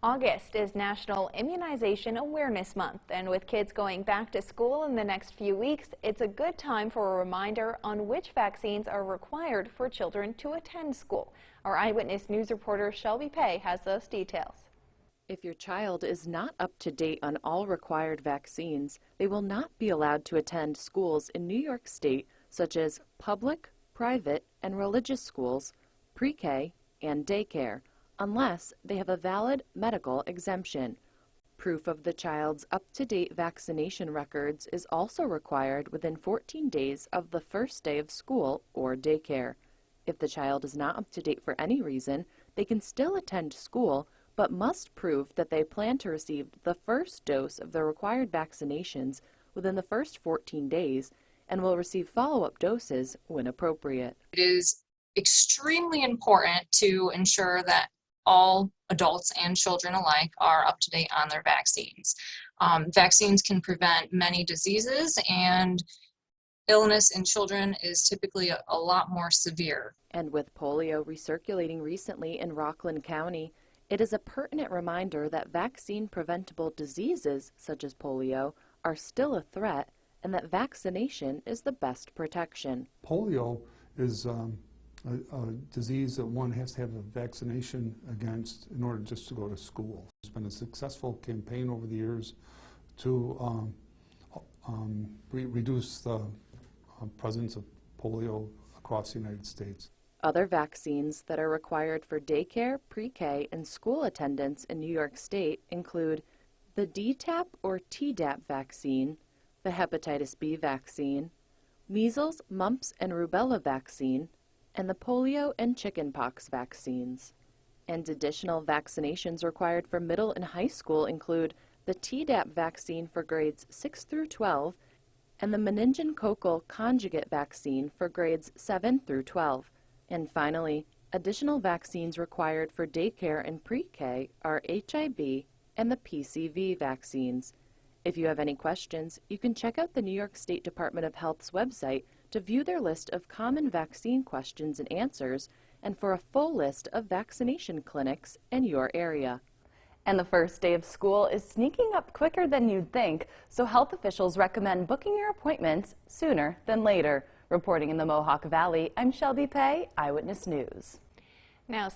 August is National Immunization Awareness Month, and with kids going back to school in the next few weeks, it's a good time for a reminder on which vaccines are required for children to attend school. Our Eyewitness News reporter Shelby Pay has those details. If your child is not up to date on all required vaccines, they will not be allowed to attend schools in New York State, such as public, private, and religious schools, pre-K, and daycare, unless they have a valid medical exemption. Proof of the child's up-to-date vaccination records is also required within 14 days of the first day of school or daycare. If the child is not up to date for any reason, they can still attend school, but must prove that they plan to receive the first dose of the required vaccinations within the first 14 days and will receive follow-up doses when appropriate. It is extremely important to ensure that all adults and children alike are up to date on their vaccines. Vaccines can prevent many diseases, and illness in children is typically a lot more severe. And with polio recirculating recently in Rockland County, it is a pertinent reminder that vaccine-preventable diseases such as polio are still a threat and that vaccination is the best protection. Polio is a disease that one has to have a vaccination against in order just to go to school. There's been a successful campaign over the years to reduce the presence of polio across the United States. Other vaccines that are required for daycare, pre-K, and school attendance in New York State include the DTaP or Tdap vaccine, the hepatitis B vaccine, measles, mumps, and rubella vaccine, and the polio and chickenpox vaccines. And additional vaccinations required for middle and high school include the Tdap vaccine for grades 6 through 12 and the meningococcal conjugate vaccine for grades 7 through 12. And finally, additional vaccines required for daycare and pre-K are HIB and the PCV vaccines. If you have any questions, you can check out the New York State Department of Health's website to view their list of common vaccine questions and answers and for a full list of vaccination clinics in your area. And the first day of school is sneaking up quicker than you'd think, so health officials recommend booking your appointments sooner than later. Reporting in the Mohawk Valley, I'm Shelby Pay, Eyewitness News. Now,